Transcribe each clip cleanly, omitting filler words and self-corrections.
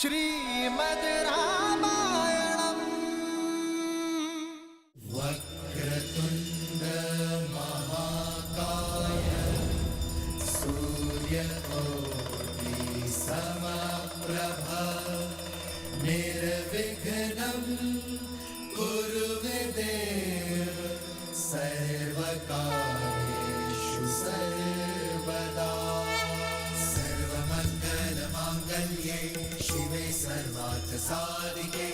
श्रीमद् रामायणम्। वक्रतुण्ड महाकाय सूर्यकोटि समप्रभ निर्विघ्नं कुरु मे देव सर्वकार्येषु सर्वदा। सर्वमङ्गलमाङ्गल्ये शिवे सर्वार्थसाधिके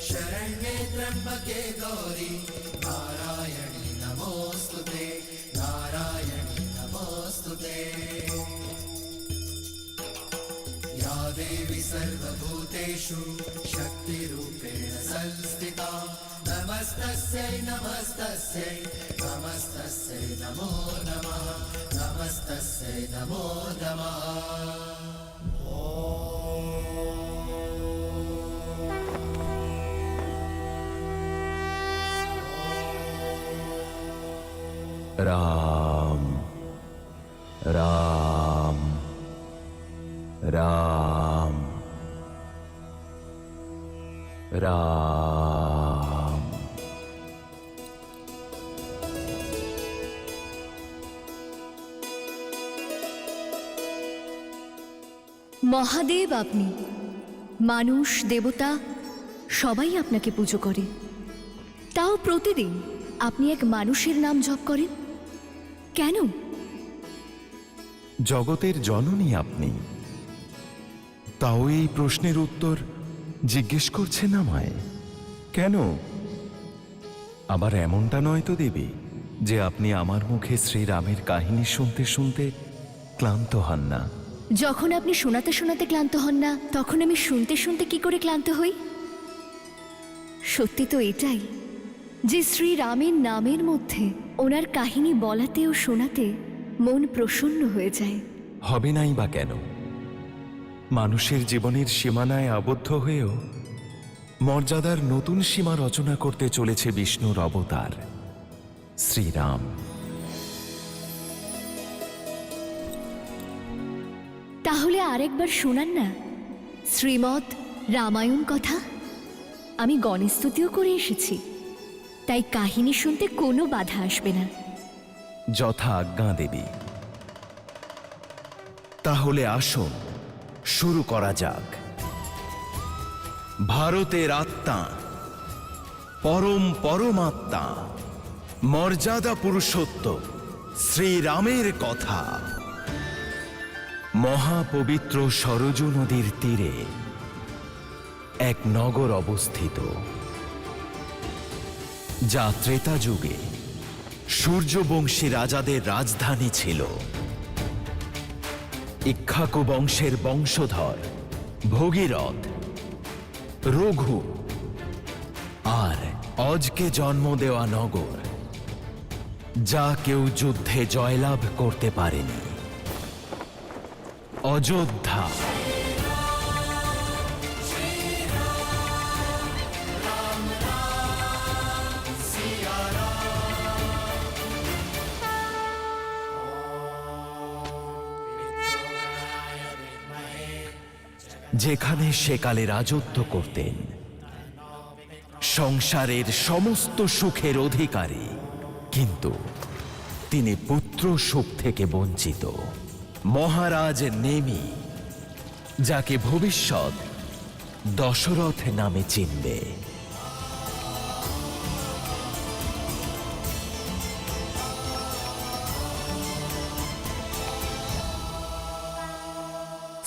शरण्ये त्र्यम्बके गौरी नारायणी नमोऽस्तुते नारायणी नमोऽस्तुते। या देवी सर्वभूतेषु शक्तिरूपेण संस्थिता नमस्तस्यै नमस्तस्यै नमस्तस्यै नमो नमः नमस्तस्यै नमो नमः। राम राम राम राम। মহাদেব আপনি, মানুষ দেবতা সবাই আপনাকে পুজো করে, তাও প্রতিদিন আপনি এক মানুষের নাম জপ করেন কেন? জগতের জননী আপনি, তাও এই প্রশ্নের উত্তর জিজ্ঞেস করছেন আমায় কেন? আবার এমনটা নয় তো দেবী যে আপনি আমার মুখে শ্রীরামের কাহিনী শুনতে শুনতে ক্লান্ত হন না? যখন আপনি শোনাতে শোনাতে ক্লান্ত হন না, তখন আমি শুনতে শুনতে কি করে ক্লান্ত হই? সত্যি তো এটাই যে শ্রীরামের নামের মধ্যে ওনার কাহিনী বলাতে ও শোনাতে মন প্রসন্ন হয়ে যায়। হবে নাই বা কেন? মানুষের জীবনের সীমানায় আবদ্ধ হয়েও মর্যাদার নতুন সীমা রচনা করতে চলেছে বিষ্ণুর অবতার শ্রীরাম। তাহলে আরেকবার শোনান না শ্রীমৎ রামায়ণ কথা। আমি গণস্তুতিও করে এসেছি, তাই কাহিনী শুনতে কোনো বাধা আসবে না। যথা আজ্ঞা দেবী। তাহলে আসুন শুরু করা যাক। ভারতের আত্মা, পরম পরমাত্মা, মর্যাদা পুরুষোত্তম শ্রীরামের কথা। মহাপবিত্র সরজু নদীর তীরে এক নগর অবস্থিত, যা ত্রেতা যুগে সূর্যবংশী রাজাদের রাজধানী ছিল। ইক্ষ্বাকু বংশের বংশধর ভগীরথ, রঘু আর অজকে জন্ম দেওয়া নগর, যা কেউ যুদ্ধে জয়লাভ করতে পারেনি। অযোধ্যা। যেখানে সেকালে রাজত্ব করতেন সংসারের সমস্ত সুখের অধিকারী, কিন্তু তিনি পুত্র সুখ থেকে বঞ্চিত মহারাজ নেমি, যাকে ভবিষ্যৎ দশরথ নামে চিনবে।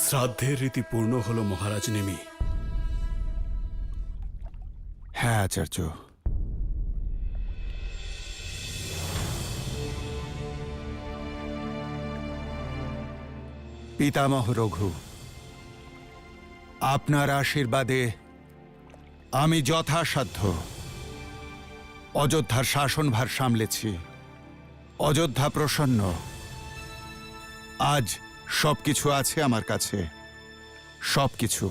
শ্রাদ্ধের রীতি পূর্ণ হল মহারাজ নেমি। হ্যাঁ আচার্য। পিতামহ রঘু, আপনার আশীর্বাদে আমি যথাসাধ্য অযোধ্যার শাসনভার সামলেছি। অযোধ্যা প্রসন্ন। আজ সবকিছু আছে আমার কাছে, সবকিছু,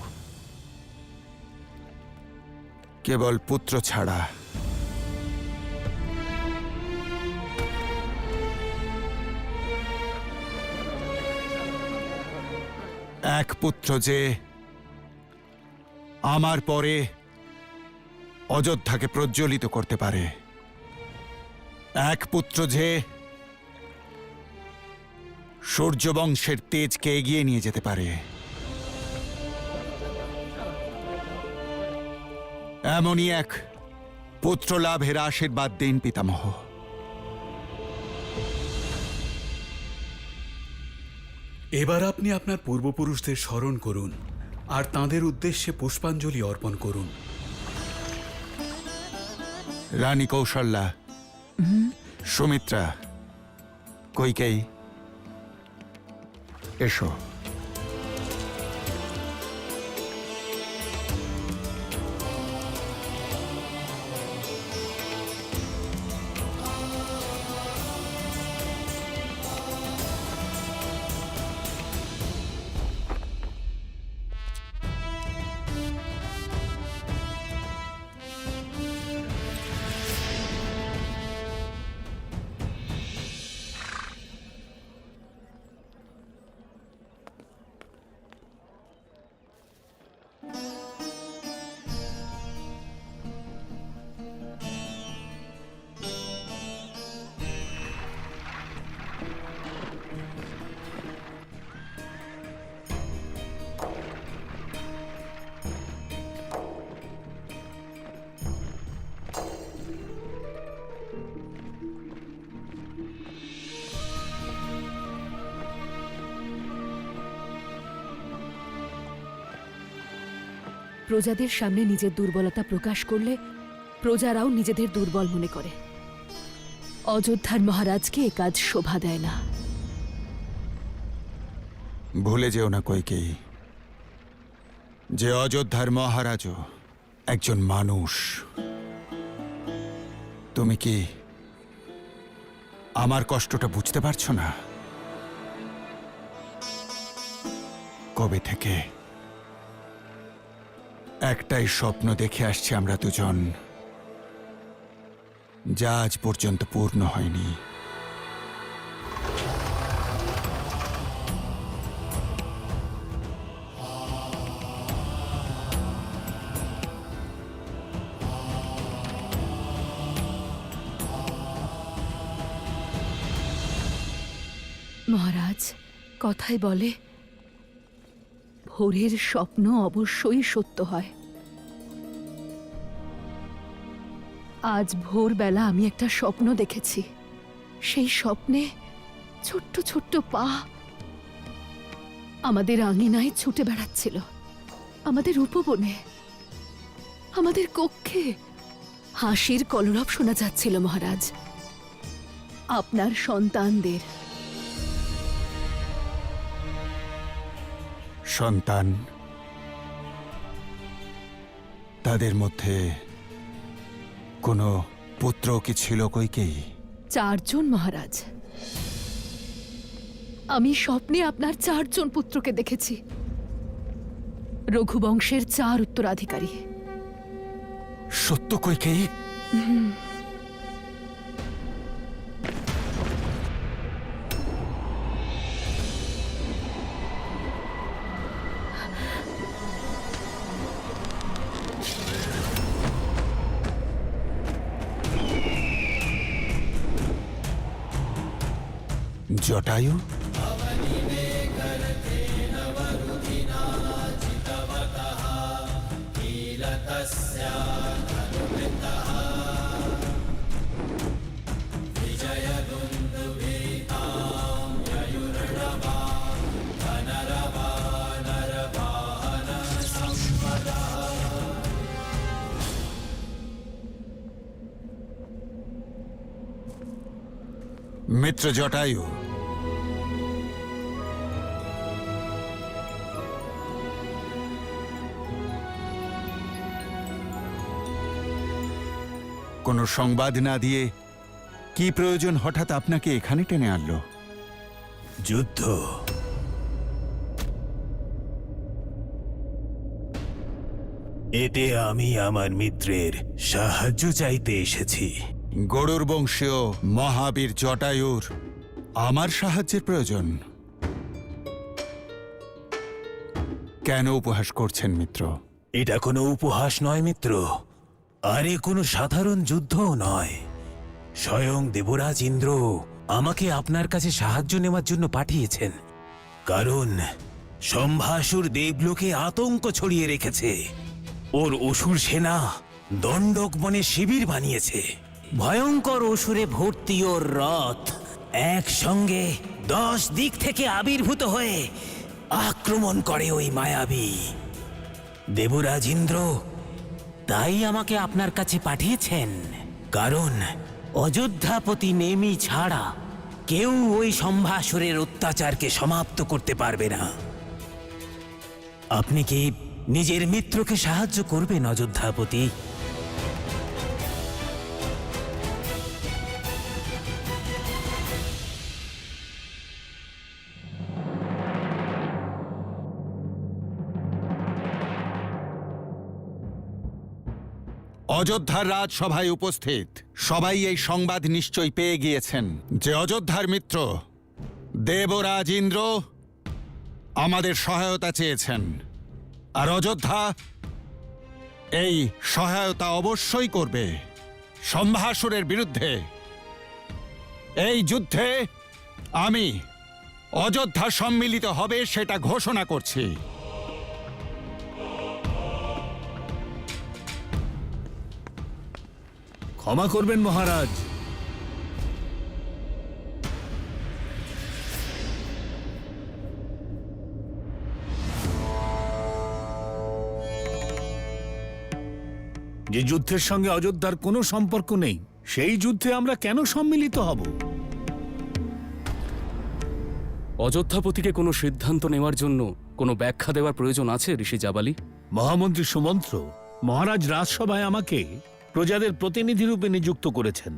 কেবল পুত্র ছাড়া। এক পুত্র যে আমার পরে অযোধ্যাকে প্রজ্বলিত করতে পারে, এক পুত্র যে সূর্যবংশের তেজকে এগিয়ে নিয়ে যেতে পারে, এমনই এক পুত্র লাভের আশীর্বাদ দিন পিতামহ। এবার আপনি আপনার পূর্বপুরুষদের স্মরণ করুন আর তাঁদের উদ্দেশ্যে পুষ্পাঞ্জলি অর্পণ করুন। রানী কৌশল্যা, সুমিত্রা, কৈকেয়ী, এসো। প্রজাদের সামনে নিজের দুর্বলতা প্রকাশ করলে প্রজারাও নিজেদের দুর্বল মনে করে। অযোধ্যার মহারাজকে এ কাজ শোভা দেয় না। ভুলে যেও না কৈকেয়ী, যে অযোধ্যার মহারাজও একজন মানুষ। তুমি কি আমার কষ্টটা বুঝতে পারছো না? কবে থেকে একটাই স্বপ্ন দেখে আসছি আমরা দুজন, যা আজ পর্যন্ত পূর্ণ হয়নি। মহারাজ, কথায় বলে ভোরের স্বপ্ন অবশ্যই সত্য হয়। আজ ভোরবেলা আমি একটা স্বপ্ন দেখেছি। সেই স্বপ্নে ছোট্ট ছোট্ট পা আমাদের আঙিনায় ছুটে বেড়াচ্ছিল, আমাদের উপবনে, আমাদের কক্ষে হাসির কলরব শোনা যাচ্ছিল মহারাজ। আপনার সন্তানদের। সন্তান? তাদের মধ্যে কোনো পুত্র কি ছিল কৈকেয়ী? 4 জন মহারাজ। আমি স্বপ্নে আপনার 4 জন পুত্রকে দেখেছি, রঘুবংশের 4 উত্তরাধিকারী। সত্য কৈকেয়ী? জটায়ু? মিত্র জটায়ু, কোনো সংবাদ না দিয়ে কি প্রয়োজন হঠাৎ আপনাকে এখানে টেনে আনলো? যুদ্ধ। এতে আমি আমার মিত্রের সাহায্য চাইতে এসেছি। গরুর বংশীয় মহাবীর জটায়ুর আমার সাহায্যের প্রয়োজন? কেন উপহাস করছেন মিত্র? এটা কোনো উপহাস নয় মিত্র, আর এ কোনো সাধারণ যুদ্ধও নয়। স্বয়ং দেবরাজ ইন্দ্র আমাকে আপনার কাছে সাহায্য নেওয়ার জন্য পাঠিয়েছেন, কারণ সম্ভাসুর দেবলোকে আতঙ্ক ছড়িয়ে রেখেছে। ওর অসুর সেনা দণ্ডক বনে শিবির বানিয়েছে। ভয়ঙ্কর অসুরে ভর্তি ওর রথ একসঙ্গে 10 দিক থেকে আবির্ভূত হয়ে আক্রমণ করে ওই মায়াবী। দেবরাজ ইন্দ্র তাই আমাকে আপনার কাছে পাঠিয়েছেন, কারণ অযোধ্যাপতি নেমি ছাড়া কেউ ওই সম্ভাসুরের অত্যাচারকে সমাপ্ত করতে পারবে না। আপনি কি নিজের মিত্রকে সাহায্য করবেন অযোধ্যাপতি? অযোধ্যার রাজসভায় উপস্থিত সবাই এই সংবাদ নিশ্চয়ই পেয়ে গিয়েছেন যে অযোধ্যার মিত্র দেবরাজ ইন্দ্র আমাদের সহায়তা চেয়েছেন, আর অযোধ্যা এই সহায়তা অবশ্যই করবে সম্ভাসুরের বিরুদ্ধে। এই যুদ্ধে আমি অযোধ্যা সম্মিলিত হবে সেটা ঘোষণা করছি। ক্ষমা করবেন মহারাজ, যে যুদ্ধের সঙ্গে অযোধ্যার কোনো সম্পর্ক নেই সেই যুদ্ধে আমরা কেন সম্মিলিত হব? অযোধ্যাপতিকে কোনো সিদ্ধান্ত নেওয়ার জন্য কোনো ব্যাখ্যা দেওয়ার প্রয়োজন আছে ঋষি জাবালি? মহামন্ত্রী সুমন্ত্র, মহারাজ রাজসভায় আমাকে প্রজাদের প্রতিনিধি রূপে নিযুক্ত করেছেন,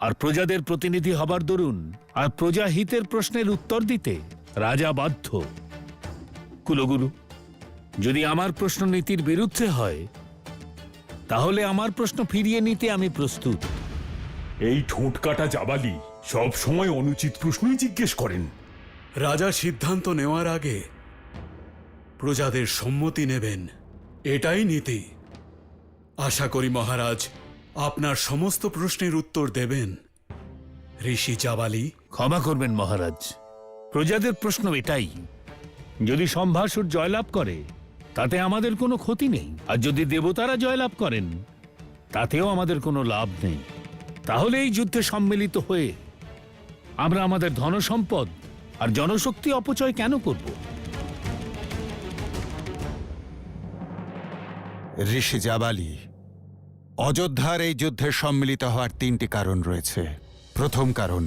আর প্রজাদের প্রতিনিধি হবার দরুন আর প্রজা হিতের প্রশ্নের উত্তর দিতে রাজা বাধ্য। কুলগুরু, যদি আমার প্রশ্ন নীতির বিরুদ্ধে হয় তাহলে আমার প্রশ্ন ফিরিয়ে নিতে আমি প্রস্তুত। এই ঠোঁট কাটা জাবালি সব সময় অনুচিত প্রশ্নই জিজ্ঞেস করেন। রাজা সিদ্ধান্ত নেওয়ার আগে প্রজাদের সম্মতি নেবেন, এটাই নীতি। আশা করি মহারাজ আপনার সমস্ত প্রশ্নের উত্তর দেবেন ঋষি জাবালি। ক্ষমা করবেন মহারাজ, প্রজাদের প্রশ্ন এটাই, যদি সম্ভাসুর জয়লাভ করে তাতে আমাদের কোনো ক্ষতি নেই, আর যদি দেবতারা জয়লাভ করেন তাতেও আমাদের কোনো লাভ নেই। তাহলে এই যুদ্ধে সম্মিলিত হয়ে আমরা আমাদের ধনসম্পদ আর জনশক্তি অপচয় কেন করব? ঋষি জাবালি, অযোধ্যার এই যুদ্ধে সম্মিলিত হওয়ার 3টি কারণ রয়েছে। প্রথম কারণ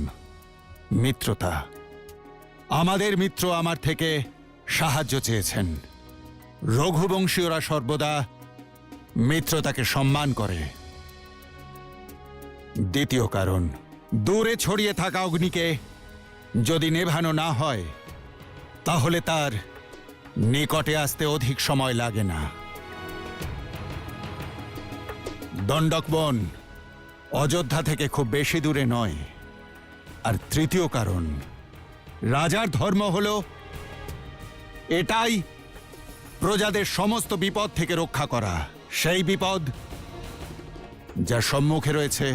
মিত্রতা। আমাদের মিত্র আমার থেকে সাহায্য চেয়েছেন। রঘুবংশীয়রা সর্বদা মিত্রতাকে সম্মান করে। দ্বিতীয় কারণ, দূরে ছড়িয়ে থাকা অগ্নিকে যদি নেভানো না হয় তাহলে তার নিকটে আসতে অধিক সময় লাগে না। দণ্ডক বন অযোধ্যা থেকে খুব বেশি দূরে নয়। আর তৃতীয় কারণ, রাজার ধর্ম হল এটাই প্রজাদের সমস্ত বিপদ থেকে রক্ষা করা। সেই বিপদ যা সম্মুখে রয়েছে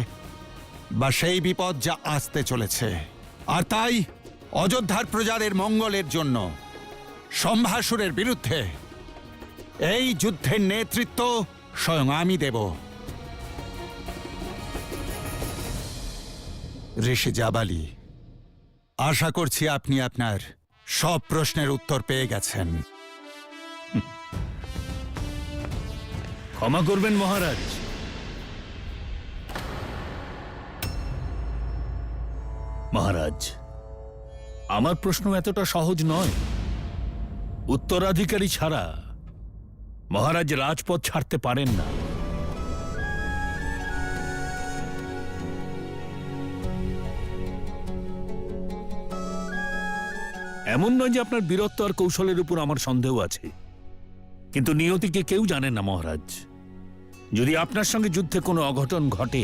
বা সেই বিপদ যা আসতে চলেছে। আর তাই অযোধ্যার প্রজাদের মঙ্গলের জন্য সম্ভাসুরের বিরুদ্ধে এই যুদ্ধের নেতৃত্ব স্বয়ং আমি দেব। ঋষি জাবালি, আশা করছি আপনি আপনার সব প্রশ্নের উত্তর পেয়ে গেছেন। ক্ষমা করবেন মহারাজ, মহারাজ আমার প্রশ্ন এতটা সহজ নয়। উত্তরাধিকারী ছাড়া মহারাজ রাজপথ ছাড়তে পারেন না। এমন নয় যে আপনার বীরত্ব আর কৌশলের উপর আমার সন্দেহ আছে, কিন্তু নিয়তিকে কেউ জানেন না মহারাজ। যদি আপনার সঙ্গে যুদ্ধে কোনো অঘটন ঘটে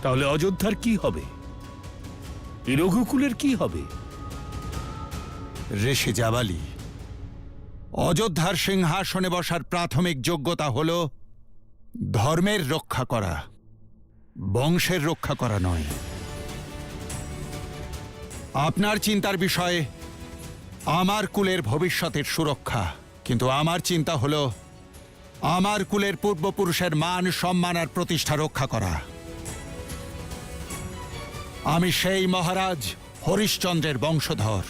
তাহলে অযোধ্যার কি হবে, এই রঘুকুলের কি হবে? ঋষি জাবালি, অযোধ্যার সিংহাসনে বসার প্রাথমিক যোগ্যতা হল ধর্মের রক্ষা করা, বংশের রক্ষা করা নয়। আপনার চিন্তার বিষয়ে আমার কুলের ভবিষ্যতের সুরক্ষা, কিন্তু আমার চিন্তা হল আমার কুলের পূর্বপুরুষের মান, সম্মান আর প্রতিষ্ঠা রক্ষা করা। আমি সেই মহারাজ হরিশ্চন্দ্রের বংশধর,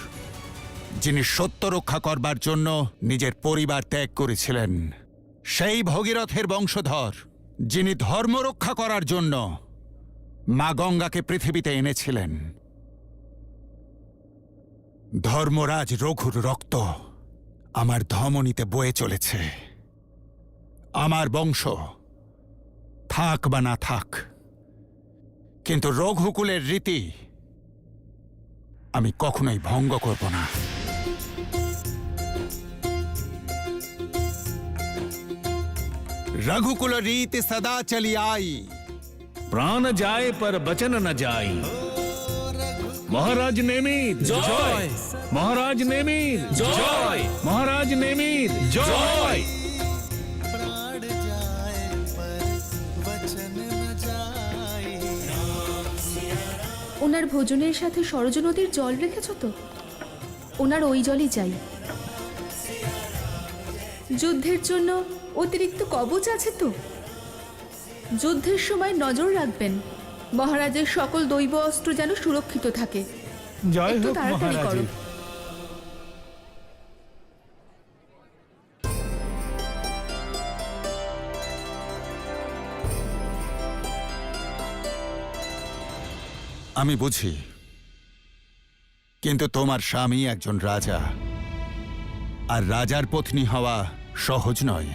যিনি সত্য রক্ষা করবার জন্য নিজের পরিবার ত্যাগ করেছিলেন। সেই ভগীরথের বংশধর, যিনি ধর্ম রক্ষা করার জন্য মা গঙ্গাকে পৃথিবীতে এনেছিলেন। ধর্মরাজ রঘুর রক্ত আমার ধমনীতে বয়ে চলেছে। আমার বংশ থাক বা না থাক, কিন্তু রঘুকুলের রীতি আমি কখনোই ভঙ্গ করব না। रघुकुल रीत सदा चली आई। प्राण जाए पर बचन न जाई। महाराज नेमिर जय, महाराज नेमिर जय, महाराज नेमिर जय। प्राण जाए पर वचन न जाए। ওনার ভোজনের সাথে সরজ নদীর জল রেখেছ তো? ওনার ওই জলই চাই। যুদ্ধের জন্য অতিরিক্ত কবচ আছে তো? যুদ্ধের সময় নজর রাখবেন মহারাজের সকল দৈব অস্ত্র যেন সুরক্ষিত থাকে। জয় একটু হোক তাড়াতাড়ি করো। মহারাজ। আমি বুঝি, কিন্তু তোমার স্বামী একজন রাজা, আর রাজার পত্নী হওয়া সহজ নয়।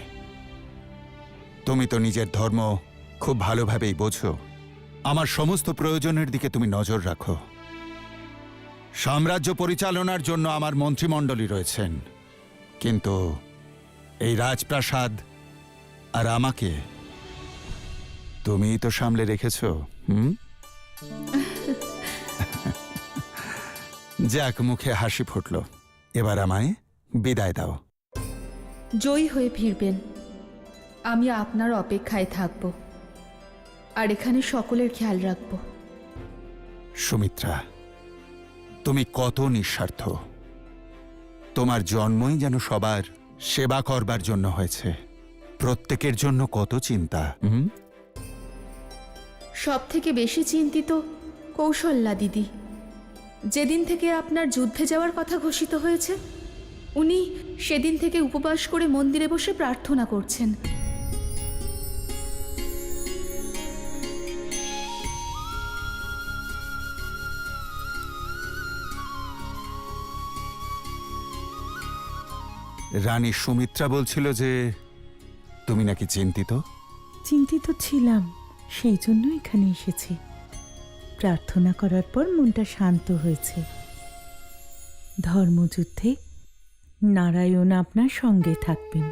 তুমি তো নিজের ধর্ম খুব ভালোভাবেই বোঝো। আমার সমস্ত প্রয়োজনের দিকে তুমি নজর রাখো। সাম্রাজ্য পরিচালনার জন্য আমার মন্ত্রিমণ্ডলী রয়েছেন, কিন্তু এই রাজপ্রাসাদ আর আমাকে তুমিই তো সামলে রেখেছ। যাক, মুখে হাসি ফুটল। এবার আমায় বিদায় দাও। জয়ী হয়ে ফিরবেন, আমি আপনার অপেক্ষায় থাকব, আর এখানে সকলের খেয়াল রাখব। সুমিত্রা, তুমি কত নিঃস্বার্থ। তোমার জন্মই যেন সবার সেবা করবার জন্য হয়েছে। প্রত্যেকের জন্য কত চিন্তা। সব থেকে বেশি চিন্তিত কৌশল্যা দিদি। যেদিন থেকে আপনার যুদ্ধে যাওয়ার কথা ঘোষিত হয়েছে, উনি সেদিন থেকে উপবাস করে মন্দিরে বসে প্রার্থনা করছেন। রানী সুমিত্রা বলছিল যে তুমি নাকি চিন্তিত। চিন্তিত ছিলাম, সেই জন্য এখানে এসেছি। প্রার্থনা করার পর মনটা শান্ত হয়েছে। ধর্মযুদ্ধে নারায়ণ আপনার সঙ্গে থাকবেন।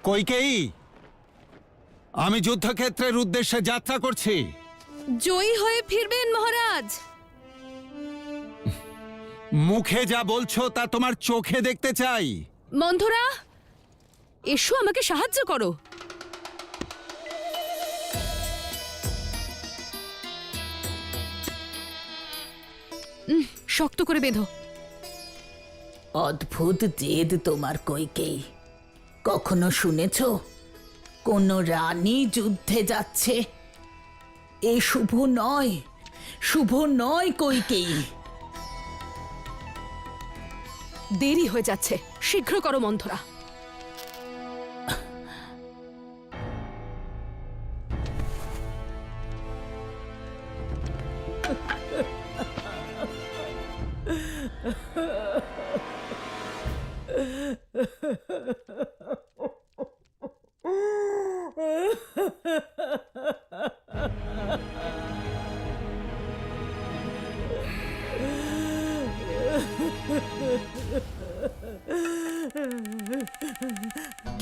কৈকেয়ী, আমি যুদ্ধক্ষেত্রের উদ্দেশ্যে যাত্রা করছি। জয়ী হয়ে ফিরবেন মহারাজ। মুখে যা বলছো তা তোমার চোখে দেখতে চাই। মন্থরা, এসো আমাকে সাহায্য করো। শক্ত করে বেঁধো। অদ্ভুত জেদ তোমার কইকেই। কখনো শুনেছ কোন রানী যুদ্ধে যাচ্ছে? এ শুভ নয়, শুভ নয় কইকেই। দেরি হয়ে যাচ্ছে, শীঘ্র করো মন্থরা।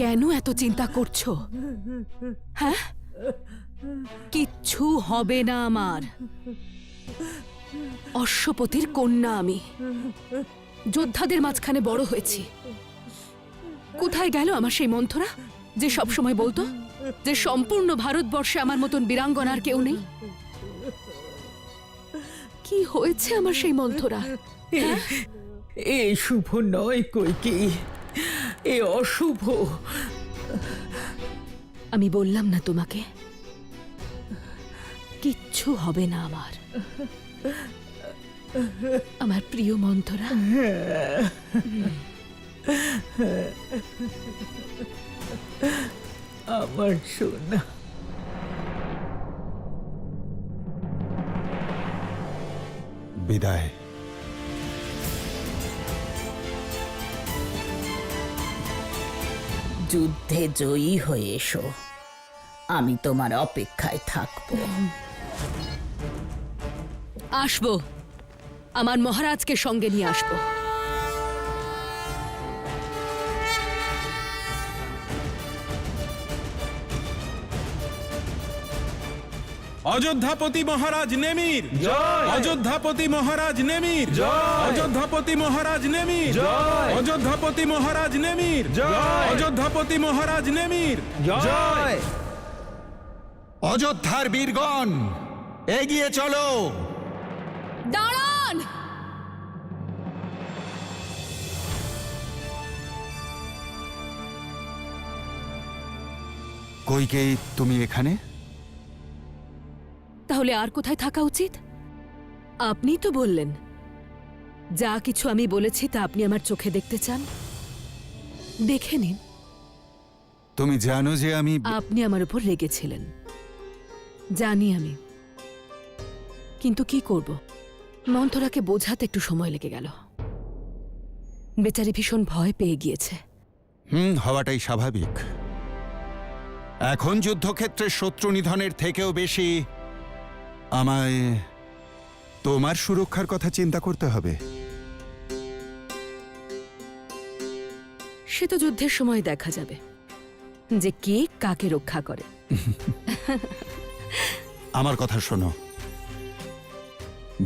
কেন এত চিন্তা করছো? হ্যাঁ, কিচ্ছু হবে না আমার। অশ্বপতির কন্যা আমি, যোদ্ধাদের মাঝখানে বড় হয়েছি। কোথায় গেল আমার সেই মন্থরা, যে সবসময় বলতো যে সম্পূর্ণ ভারতবর্ষে আমার মতন বীরাঙ্গনার কেউ নেই? কি হয়েছে আমার সেই মন্থরা? এ শুভ নয় কইকেই, এ অশুভ। আমি বললাম না তোমাকে, কিচ্ছু হবে না আমার। আমার প্রিয় মন্থরা, আমার সোনা। বিদায়। যুদ্ধে জয়ী হয়ে এসো, আমি তোমার অপেক্ষায় থাকবো। আসবো, আমার মহারাজকে সঙ্গে নিয়ে আসবো। অযোধ্যাপতি মহারাজ নেমির, অযোধ্যাপতি মহারাজ নেমির, অযোধ্যাপতি মহারাজ নেমির, অযোধ্যাপতি মহারাজ নেমির, অযোধ্যাপতি মহারাজ নেমির। অযোধ্যার বীরগণ এগিয়ে চলো। দাঁড়ান! কইকেই, তুমি এখানে? তাহলে আর কোথায় থাকা উচিত? আপনি তো বললেন যা কিছু আমি বলেছি তা আপনি আমার চোখে দেখতে চান। দেখে নিন। তুমি জানো যে আমি আপনি আমার উপর রেগেছিলেন, জানি আমি, কিন্তু কি করব, মন্থরাকে বোঝাতে একটু সময় লেগে গেল। বেচারি ভীষণ ভয় পেয়ে গিয়েছে। হওয়াটাই স্বাভাবিক। এখন যুদ্ধক্ষেত্রে শত্রু নিধনের থেকেও বেশি আমায় তোমার সুরক্ষার কথা চিন্তা করতে হবে। সে তো যুদ্ধের সময় দেখা যাবে যে কে কাকে রক্ষা করে। আমার কথা শোনো,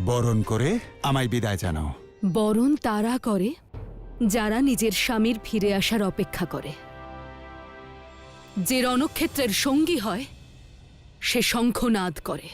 বরণ করে আমায় বিদায় জানাও। বরণ তারা করে যারা নিজের স্বামীর ফিরে আসার অপেক্ষা করে। যে রণক্ষেত্রের সঙ্গী হয় সে শঙ্খনাদ করে।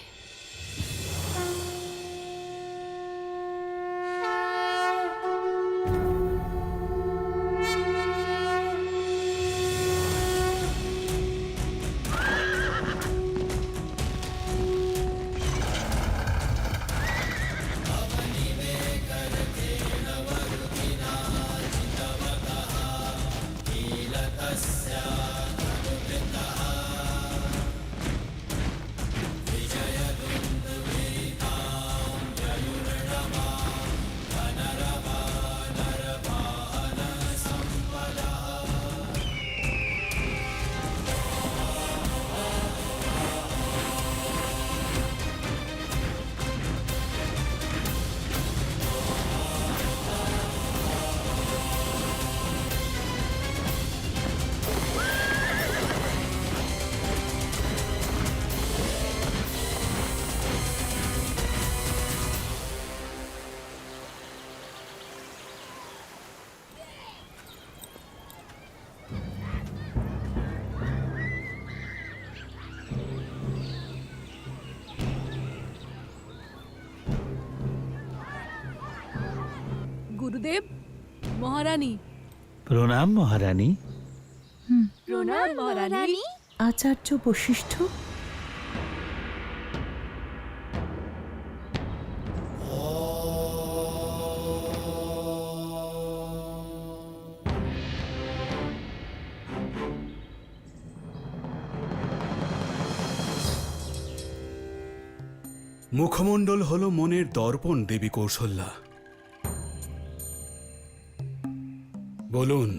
গুরুদেব, মহারানী। প্রণাম মহারানী। প্রণাম মহারানী। আচার্য বশিষ্ঠ, মুখমণ্ডল হল মনের দর্পণ দেবী কৌশল্যা। বলুন,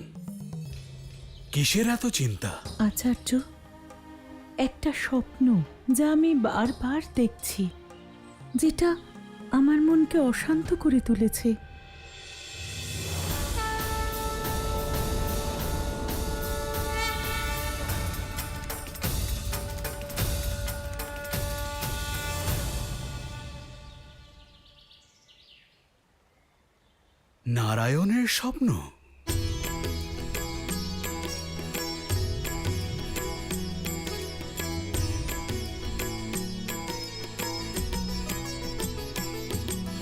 কিসের এত চিন্তা? আচার্য, একটা স্বপ্ন যা আমি বারবার দেখছি, যেটা আমার মনকে অশান্ত করে তুলেছে। নারায়ণের স্বপ্ন?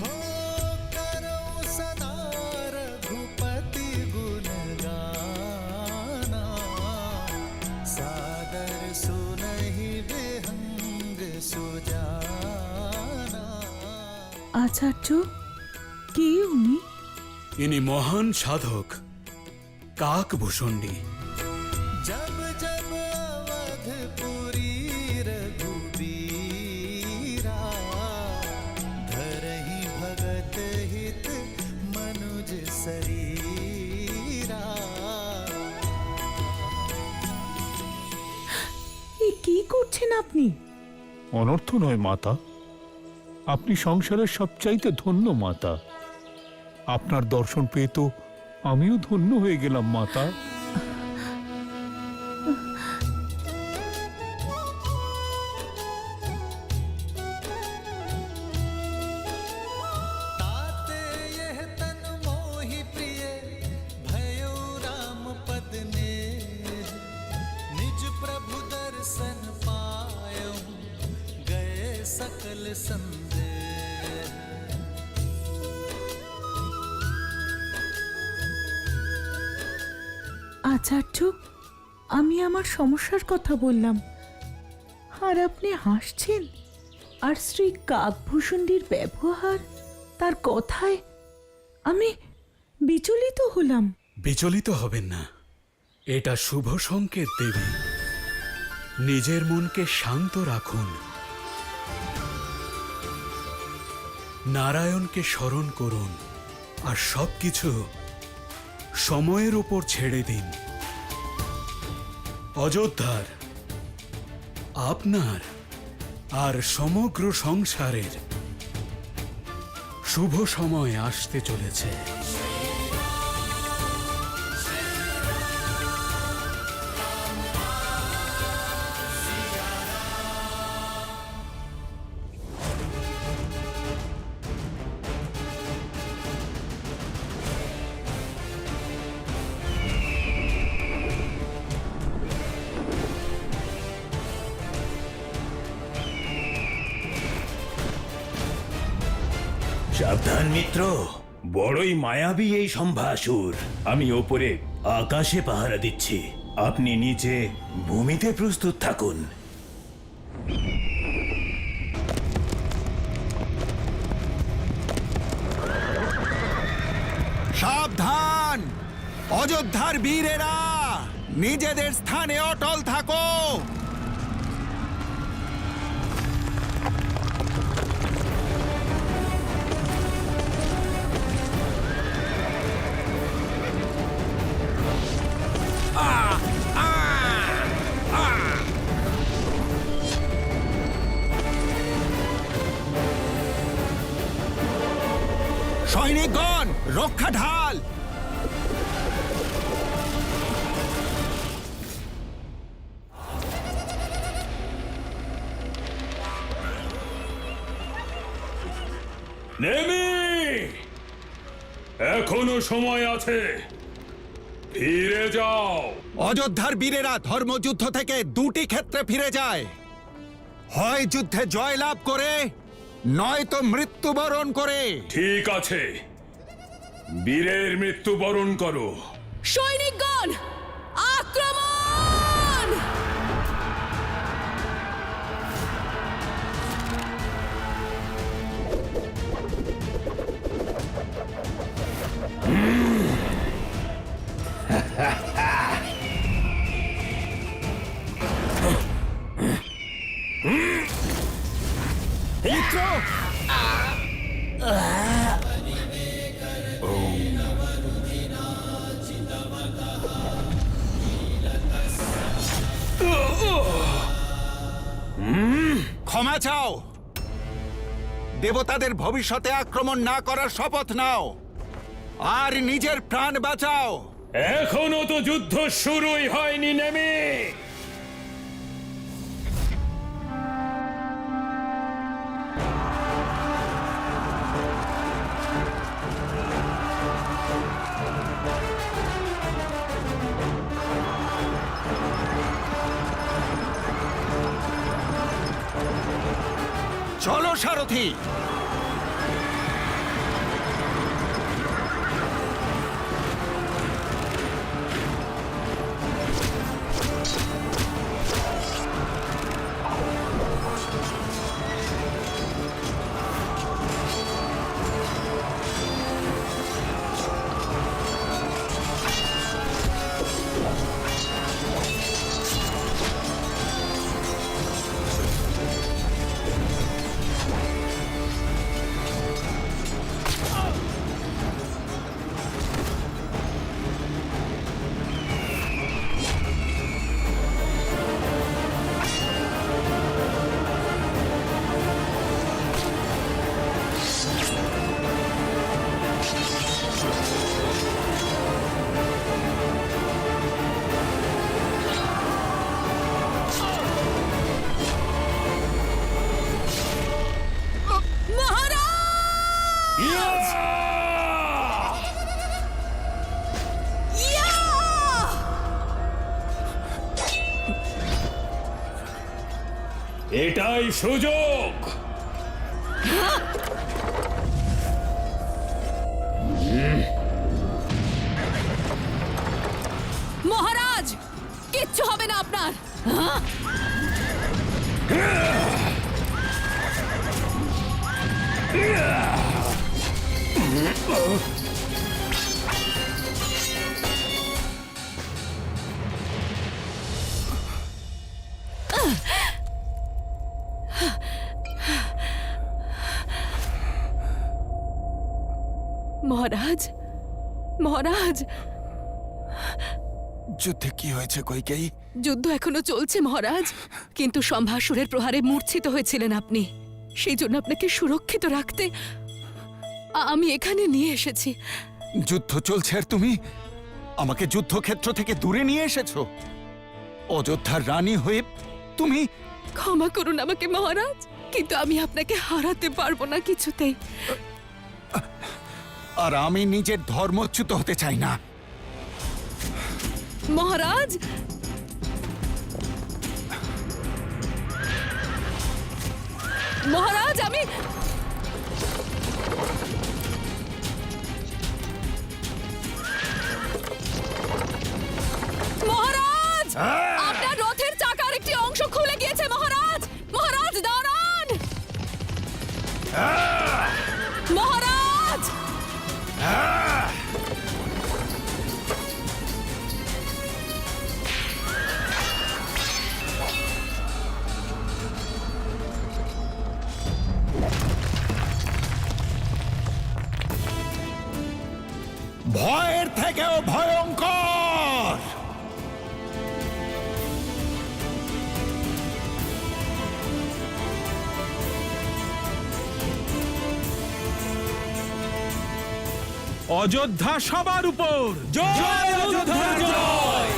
हो करो सदा रघुपति गुण गाना, सादर सुनहि विहंग सुजाना। আচার্য, কে উনি? ইনি মহান সাধক কাকভূষণ্ডী। जब जब अवधपुरी रघुबीरा, धरहि भगत हित मनुज शरीरा। এ কি করছেন আপনি? অনর্থ নয় মাতা, আপনি সংসারের সবচাইতে ধন্য মাতা। আপনার দর্শন পেয়ে তো আমিও ধন্য হয়ে গেলাম মাতা। ताते यह तन मोहि प्रिय, भयो राम पद ने। निज प्रभु दर्शन पायो, गए सकल संदेह। আচার্য, আমি আমার সমস্যার কথা বললাম, আর আপনি হাসছেন। আর শ্রী কাকভূষণ্ডীর ব্যবহার, তার কথায় আমি বিচলিত হলাম। বিচলিত হবেন না, এটা শুভ সংকেত দেবী। নিজের মনকে শান্ত রাখুন, নারায়ণকে স্মরণ করুন, আর সবকিছু সময়ের উপর ছেড়ে দিন। অযোধ্যার, আপনার আর সমগ্র সংসারের শুভ সময় আসতে চলেছে। সাবধান মিত্র, বড়ই মায়াবী এই সম্ভাসুর। আমি ওপরে আকাশে পাহারা দিচ্ছি, আপনি নিচে ভূমিতে প্রস্তুত থাকুন। সাবধান অযোধ্যার বীরেরা, নিজেদের স্থানে অটল থাকো। সৈনিকগণ, রক্ষা ঢাল। নেমি, এখনো সময় আছে, ফিরে যাও। অযোধ্যার বীরেরা ধর্মযুদ্ধ থেকে দুটি ক্ষেত্রে ফিরে যায়, হয় যুদ্ধে জয়লাভ করে, নয়তো মৃত্যুবরণ করে। ঠিক আছে, বীরের মৃত্যুবরণ করো। সৈনিকগণ, আক্রমণ! ক্ষমা চাও, দেবতাদের ভবিষ্যতে আক্রমণ না করার শপথ নাও আর নিজের প্রাণ বাঁচাও। এখনো তো যুদ্ধ শুরুই হয়নি নেমে। চলো সারথি। এটাই সুযোগ। মহারাজ, কিচ্ছু হবে না আপনার। মহারাজ, মহারাজ, যুদ্ধে কি হয়েছে কইকেয়ী? যুদ্ধ এখনো চলছে মহারাজ, কিন্তু সম্ভাসুরের প্রহারে মূর্ছিত হয়েছিলেন আপনি। সেই জন্য আপনাকে সুরক্ষিত রাখতে আমি এখানে নিয়ে এসেছি। যুদ্ধ চলছে আর তুমি আমাকে যুদ্ধক্ষেত্র থেকে দূরে নিয়ে এসেছো? অযোধ্যার রানী হয়ে তুমি? ক্ষমা করুন আমাকে মহারাজ, কিন্তু আমি আপনাকে হারাতে পারবো না কিছুতেই। আর আমি নিজের ধর্মচ্যুত হতে চাই না। মহারাজ, মহারাজ, আমি মহারাজ, আপনার রথের চাকার একটি অংশ খুলে গিয়েছে মহারাজ। মহারাজ দাঁড়ান। মহারাজ, ভয়ের থেকেও ভয়ঙ্কর। অযোধ্যা সবার উপর জয়, অযোধ্যা জয়।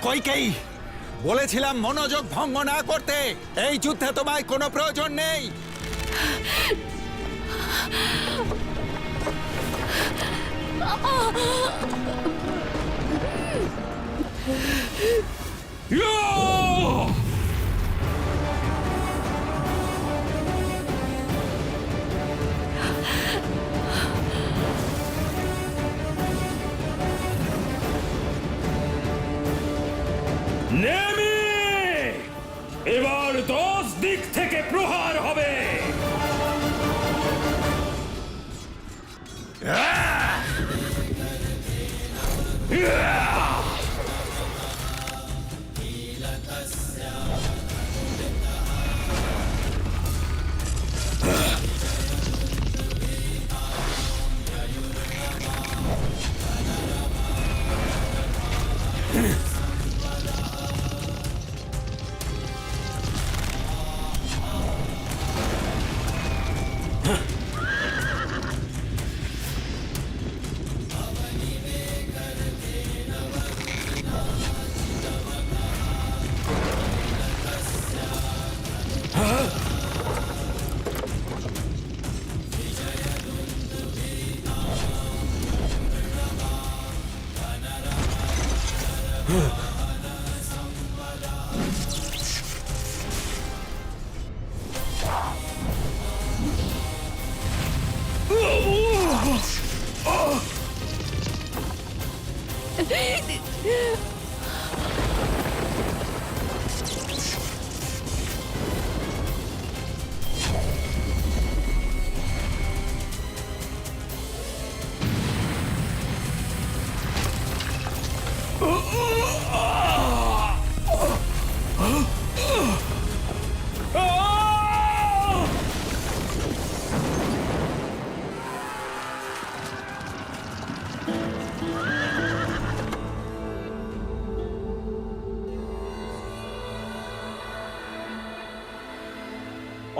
কইকেয়ী, বলেছিলাম মনোযোগ ভঙ্গ না করতে। এই যুদ্ধে তোমায় কোনো প্রয়োজন নেই। নেমি! এবার 10 দিক থেকে প্রহার হবে।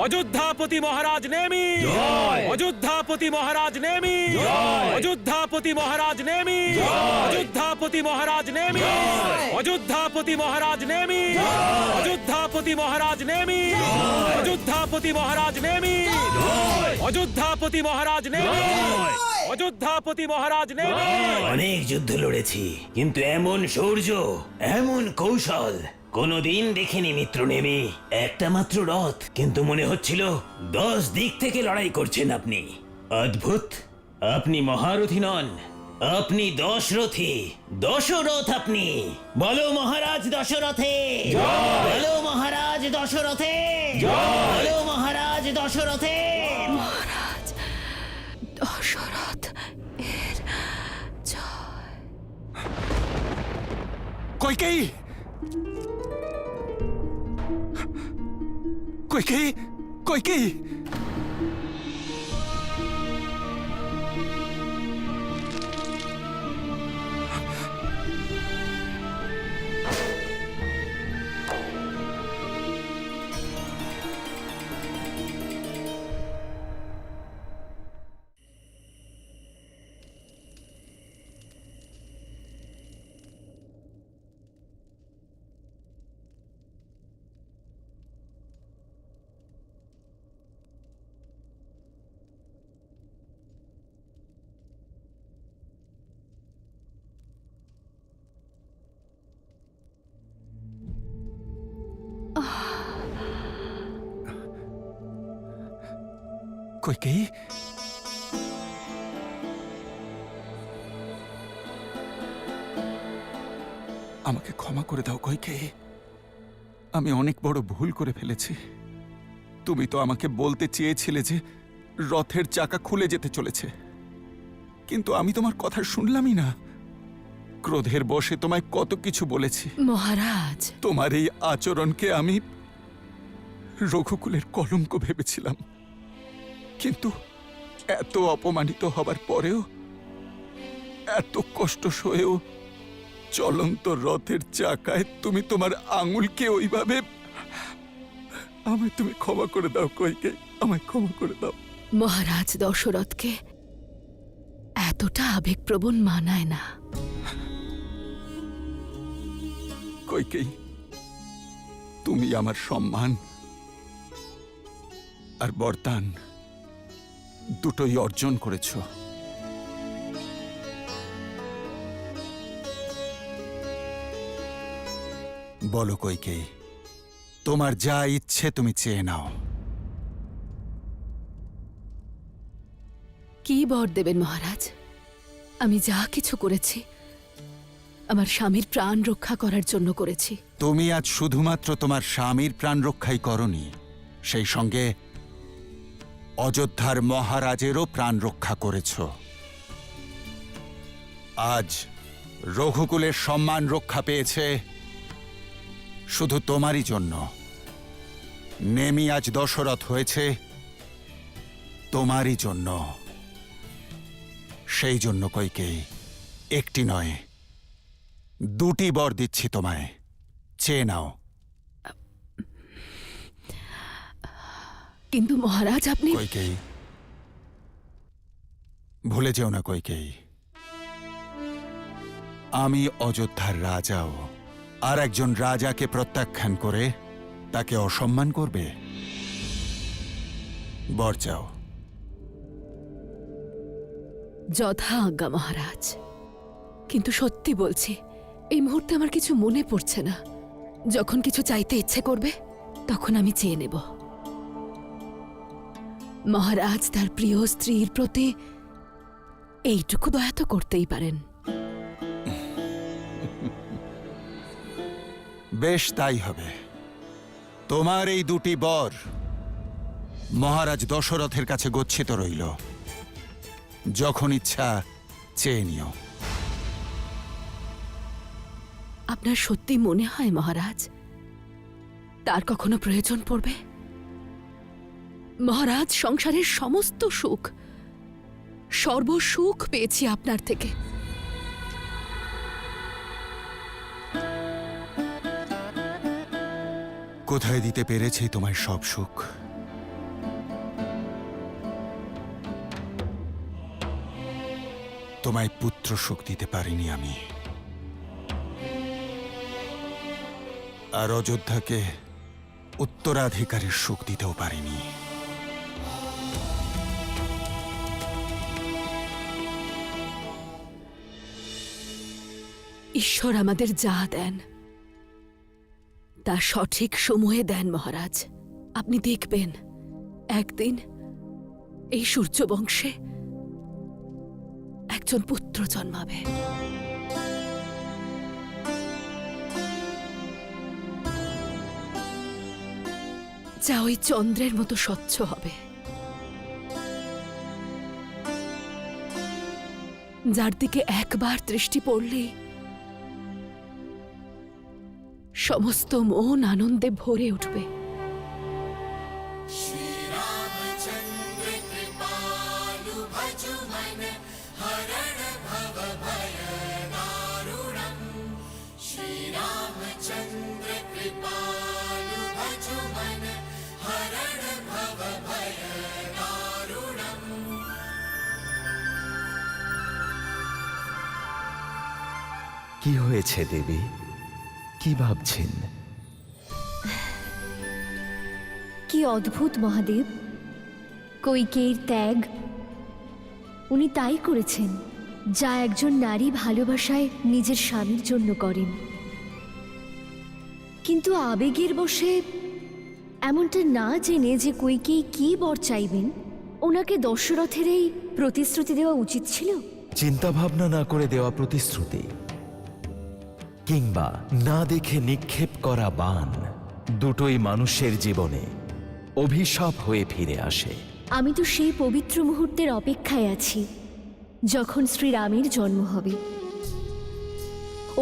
অযোধ্যাপতি মহারাজ নেমি, অযোধ্যাপতি মহারাজ নেমি, অযোধ্যাপতি মহারাজ নেমি, অযোধ্যাপতি মহারাজ নেমি, অযোধ্যাপতি মহারাজ নেমি, অযোধ্যাপতি মহারাজ নেমি, অযোধ্যাপতি মহারাজ নেমি, অযোধ্যাপতি মহারাজ নেমি, অযোধ্যাপতি মহারাজ নেমি। অনেক যুদ্ধ লড়েছি, কিন্তু এমন শৌর্য, এমন কৌশল কোনদিন দেখিনি মিত্র নেমি। একটা মাত্র রথ, কিন্তু মনে হচ্ছিল 10 দিক থেকে লড়াই করছেন আপনি। অদ্ভুত, আপনি মহারথী নন, আপনি দশরথী, দশরথ আপনি। বলো মহারাজ দশরথে, বলো মহারাজ দশরথে, বলো মহারাজ দশরথে। মহারাজ দশরথ এর জয়। কইকেয়ী, কইকেয়ী, কইকেয়ী! কইকেয়ী, আমাকে ক্ষমা করে দাও কইকেয়ী। আমি অনেক বড় ভুল করে ফেলেছি। তুমি তো আমাকে বলতে চেয়েছিলে যে রথের চাকা খুলে যেতে চলেছে, কিন্তু আমি তোমার কথা শুনলামই না। ক্রোধের বশে তোমায় কত কিছু বলেছি। মহারাজ, তোমার এই আচরণকে আমি রঘুকুলের কলঙ্ক ভেবেছিলাম, কিন্তু এত অপমানিত হবার পরেও, এত কষ্ট সয়েও চলন্ত রথের চাকায় তুমি তোমার আঙুলকে ওইভাবে... আমায় তুমি ক্ষমা করে দাও কইকেয়ী, আমায় ক্ষমা করে দাও। মহারাজ দশরথকে এতটা আবেগপ্রবণ মানায় না। কইকেয়ী, তুমি আমার সম্মান আর বরদান দুটোই অর্জন করেছ। বলো কইকেয়ী, তোমার যা ইচ্ছে তুমি চেয়ে নাও। কি বর দেবেন মহারাজ? আমি যা কিছু করেছি আমার স্বামীর প্রাণ রক্ষা করার জন্য করেছি। তুমি আজ শুধুমাত্র তোমার স্বামীর প্রাণ রক্ষাই করনি, সেই সঙ্গে অযোধ্যার মহারাজেরও প্রাণ রক্ষা করেছ। আজ রঘুকুলের সম্মান রক্ষা পেয়েছে শুধু তোমারই জন্য। নেমি আজ দশরথ হয়েছে তোমারই জন্য। সেই জন্য কইকেয়ী, একটি নয় দুটি বর দিচ্ছি তোমায়, চেয়ে নাও। কিন্তু মহারাজ আপনি কইকেয়ী, ভুলে যেও না কইকেয়ী, আমি অযোধ্যার রাজাও। আর একজন রাজাকে প্রত্যাখ্যান করে তাকে অসম্মান করবে? বর চাও। যথা আজ্ঞা মহারাজ। কিন্তু সত্যি বলছি, এই মুহূর্তে আমার কিছু মনে পড়ছে না। যখন কিছু চাইতে ইচ্ছে করবে তখন আমি চেয়ে নেব। মহারাজ তার প্রিয় স্ত্রীর প্রতি এইটুকু দয়া তো করতেই পারেন। বেশ, তাই হবে। তোমার এই দুটি বর মহারাজ দশরথের কাছে গচ্ছিত রইল। যখন ইচ্ছা চেয়ে নিও। আপনার সত্যি মনে হয় মহারাজ তার কখনো প্রয়োজন পড়বে? মহারাজ, সংসারের সমস্ত সুখ, সর্বসুখ পেয়েছি আপনার থেকে। কোথায় দিতে পেরেছি তোমায় সব সুখ? তোমায় পুত্র সুখ দিতে পারিনি আমি, আর অযোধ্যাকে উত্তরাধিকারের সুখ দিতেও পারিনি। ঈশ্বর আমাদের যা দেন তা সঠিক সময়ে দেন মহারাজ। আপনি দেখবেন একদিন এই সূর্যবংশে একজন পুত্র জন্মাবে। যা ওই চন্দ্রের মতো স্বচ্ছ হবে, যার দিকে একবার দৃষ্টি পড়লেই সমস্ত মন আনন্দে ভরে উঠবে। কি হয়েছে দেবী? কি ভাবছেন? কি অদ্ভুত মহাদেব! কৈকেয়ীর ত্যাগ, উনি তাই করেছেন যা একজন নারী ভালোবাসায় নিজের স্বামীর জন্য করেন। কিন্তু আবেগের বশে এমনটা না জেনে যে কৈকেয়ী কি বর চাইবেন, ওনাকে দশরথের এই প্রতিশ্রুতি দেওয়া উচিত ছিল। চিন্তা ভাবনা না করে দেওয়া প্রতিশ্রুতি কিংবা না দেখে নিক্ষেপ করা বাণ, দুটোই মানুষের জীবনে অভিশাপ হয়ে ফিরে আসে। আমি তো সেই পবিত্র মুহূর্তের অপেক্ষায় আছি যখন শ্রীরামের জন্ম হবে।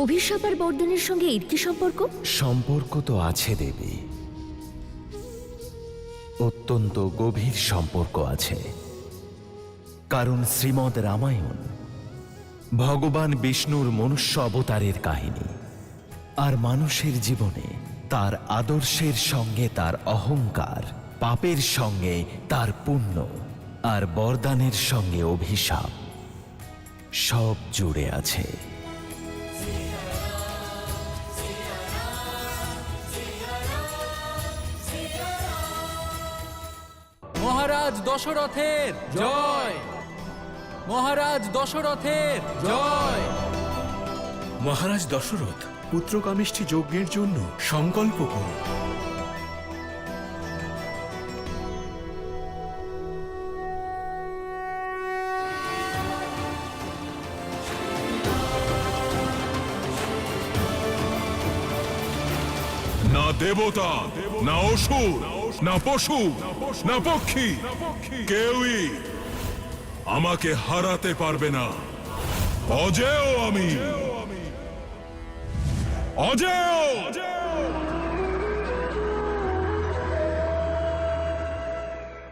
অভিশাপ আর বরদানের সঙ্গে এর কি সম্পর্ক? সম্পর্ক তো আছে দেবী, অত্যন্ত গভীর সম্পর্ক আছে। কারণ শ্রীমদ্ রামায়ণ ভগবান বিষ্ণুর মনুষ্য অবতারের কাহিনী, আর মানুষের জীবনে তার আদর্শের সঙ্গে তার অহংকার, পাপের সঙ্গে তার পুণ্য, আর বরদানের সঙ্গে অভিশাপ সব জুড়ে আছে। মহারাজ দশরথের জয়, মহারাজ দশরথের জয়। মহারাজ দশরথ পুত্রকামেষ্টি যজ্ঞের জন্য সংকল্প করুন। না দেবতা, না অসুর, না পশু, না পক্ষী, কেউই আমাকে হারাতে পারবে না। অজেয় আমি, অজেয়।